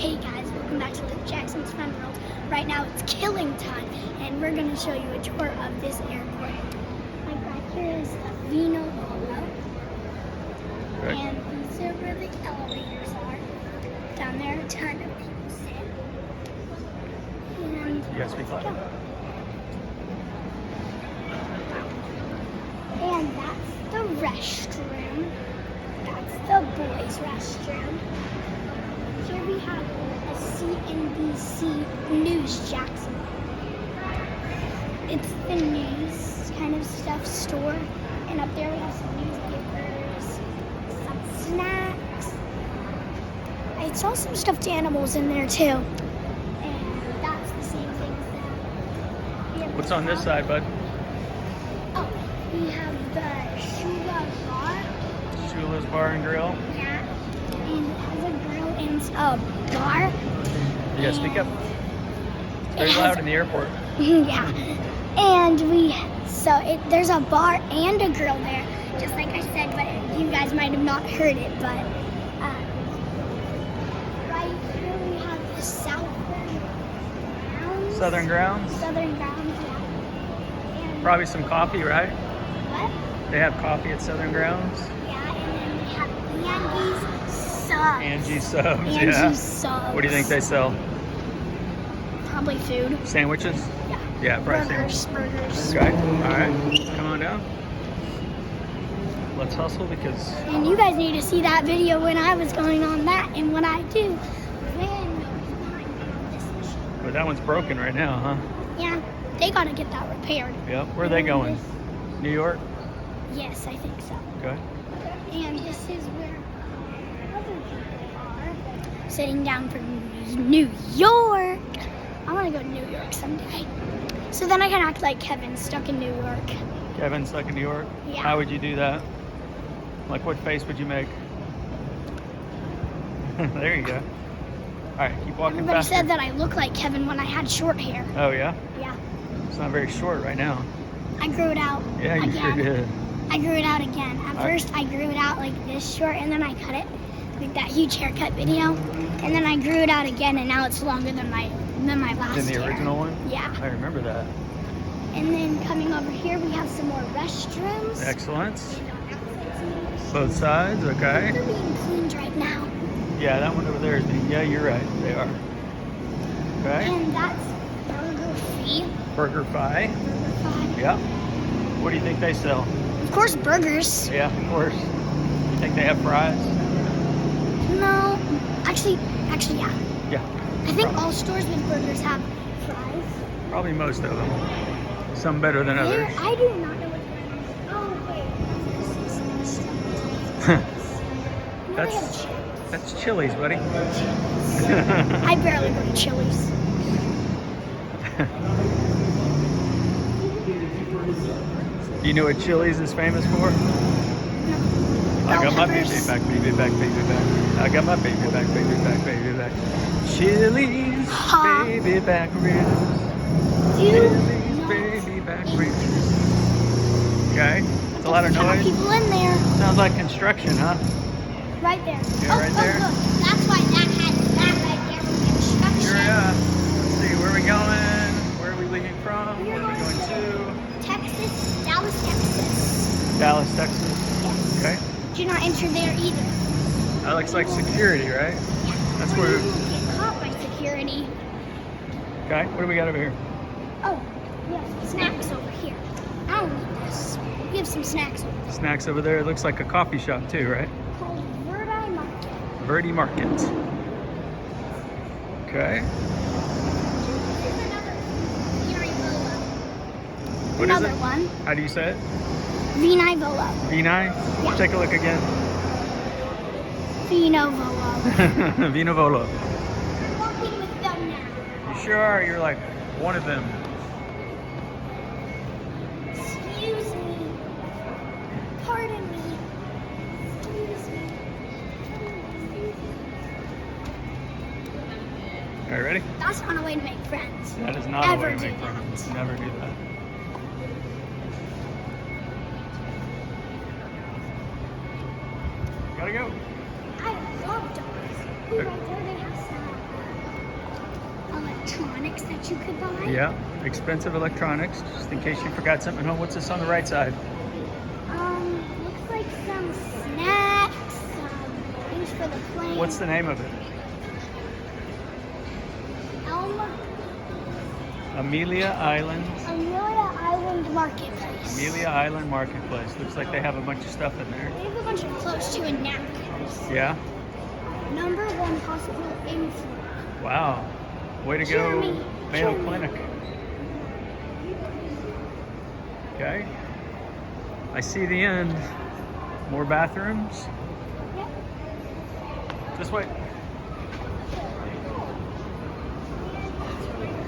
Hey guys, welcome back to Jackson's Fun World. Right now it's killing time, and we're going to show you a tour of this airport. Like right here is Veno, and these are where the elevators are. Down there, a ton of people sit. And you guys speak loud. And that's the restroom. That's the boys' restroom. Here we have a CNBC News Jacksonville. It's the news kind of stuff store. And up there we have some newspapers, some snacks. I saw some stuffed animals in there too. And that's the same thing as that. What's on this side, bud? Oh, we have the Shula bar. Shula's Bar and Grill. Yeah. And it has a grill and a bar. You gotta speak up. It's very loud in the airport. Yeah. And there's a bar and a grill there, just like I said, but you guys might have not heard it, but right here we have the Southern Grounds. Southern Grounds, yeah. And Probably some coffee, right? what? They have coffee at Southern Grounds. Yeah, and then we have Angie Subs. Angie Subs, Angie yeah. Subs. What do you think they sell? Probably food. Sandwiches? Yeah. Yeah, probably Burgers. sandwiches. Okay, alright. Come on down. Let's hustle because... And you guys need to see that video when I was going on that and what I do when I'm on this machine. But that one's broken right now, huh? Yeah, they gotta get that repaired. Yep. Where are they going? New York? Yes, I think so. Okay. And this is where other people are sitting down for New York. I want to go to New York someday. So then I can act like Kevin stuck in New York. Kevin stuck in New York? Yeah. How would you do that? Like what face would you make? There you go. Alright, keep walking Everybody faster. said that I look like Kevin when I had short hair. Oh yeah? Yeah. It's not very short right now. I grew it out Yeah, you again. sure did. I grew it out again. At first, I grew it out like this short, and then I cut it, like that huge haircut video. And then I grew it out again, and now it's longer than my last In the hair. original one? Yeah. I remember that. And then coming over here, we have some more restrooms. Excellent. And our outlets in the Both sides, okay. They're being cleaned right now. Yeah, that one over there is being, yeah, you're right, they are. Okay. And that's BurgerFi. BurgerFi. BurgerFi. Yeah. What do you think they sell? Of course, burgers. Yeah, of course. You think they have fries? No. Actually, yeah. Yeah. I think all stores with burgers have fries. Probably most of them. Some better than others. I do not know what fries. Oh, wait. That's Chili's, buddy. I barely go to Chili's. You know what Chili's is famous for? No. I got my Peppers. baby back, baby back, baby back. I got my baby back, baby back, baby back. Chili's Huh? baby back ribs. You Chili's baby back ribs. Okay, it's a lot of There's noise. people in there. Sounds like construction, huh? Right there. Yeah, right there. Look. That's why that has that right there with construction. Sure, yeah. Let's see, where are we going? Where are we leaving from? Where are we going to? Texas, Dallas, Texas. Dallas, Texas. Yes. Okay. Do not enter there either. That looks like security, right? Yeah. That's Or where- you will get caught by security. Okay, what do we got over here? Oh, we have some snacks over here. I don't need this. We have some snacks over there. Snacks over there. It looks like a coffee shop too, right? Called Verve Market. Verve Market. Okay. What is Another it? one. How do you say it? Veno Volo. Veni? Yeah. Take a look again. Veno Volo. Vino Volo. We're walking with them now. You sure are. You're like one of them. Excuse me. Pardon me. Excuse me. All right, ready? That's not a way to make friends. That is not Ever a way to do make friends. that. Never do that. Gotta go. I love dogs. Ooh, right there they have some electronics that you could buy. Yeah, expensive electronics. Just in case you forgot something at home. What's this on the right side? Looks like some snacks, some things for the plane. What's the name of it? Amelia Island. Amelia Island Marketplace. Amelia Island Marketplace. Looks like they have a bunch of stuff in there. They have a bunch of clothes too and napkins. Yeah. Number 1 hospital in Florida. Wow. Way to Jeremy, go, Veno Jeremy. Clinic. Okay. I see the end. More bathrooms. Yep. This way.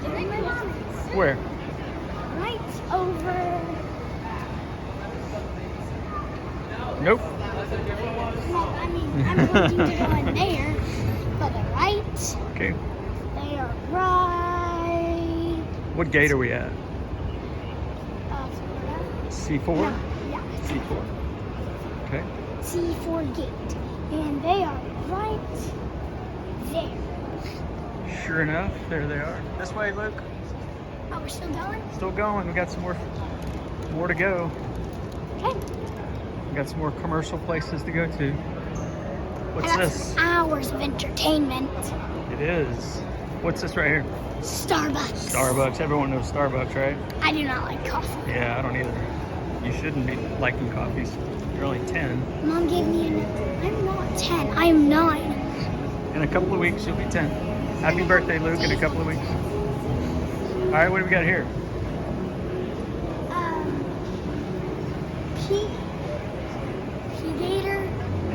Where my mom is. Where? Right over. Nope. Well, I mean, I'm pointing to go in there. But the right. Okay. They are right. What gate are we at? Florida. C4? No, yeah, C4. Okay. C4 gate. And they are right there. Sure enough, there they are. This way, Luke. Oh, we're still going? Still going. We got some more to go. Okay. We got some more commercial places to go to. What's And that's this? hours of entertainment. It is. What's this right here? Starbucks. Starbucks. Everyone knows Starbucks, right? I do not like coffee. Yeah, I don't either. You shouldn't be liking coffees. You're only 10. Mom gave me I'm not 10. I am 9. In a couple of weeks, you'll be 10. Happy birthday, Luke, in a couple of weeks. All right, what do we got here?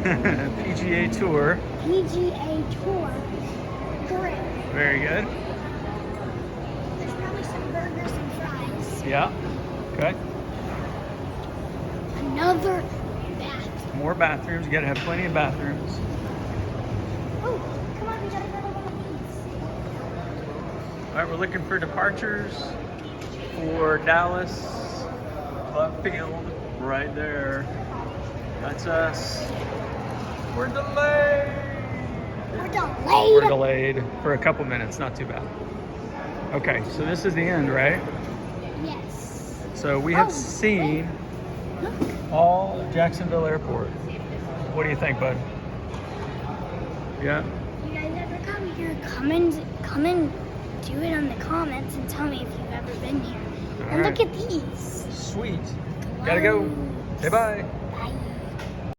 PGA Tour. PGA Tour grill. Very good. There's probably some burgers and fries. Yeah. Okay. Another bathroom. More bathrooms. You gotta have plenty of bathrooms. Oh, come on, we gotta go to one of All right, we're looking for departures for Dallas. Left field, right there. That's us. We're delayed. these. We're delayed. We're delayed for a couple minutes, not too bad. Okay, so this is the end, right? Yes. So we have Oh, seen Look. all of Jacksonville Airport. What do you think, bud? Yeah? You guys ever come here? Come and do it on the comments and tell me if you've ever been here. All And right. look at these. Sweet. Gotta go. Globes. Say bye.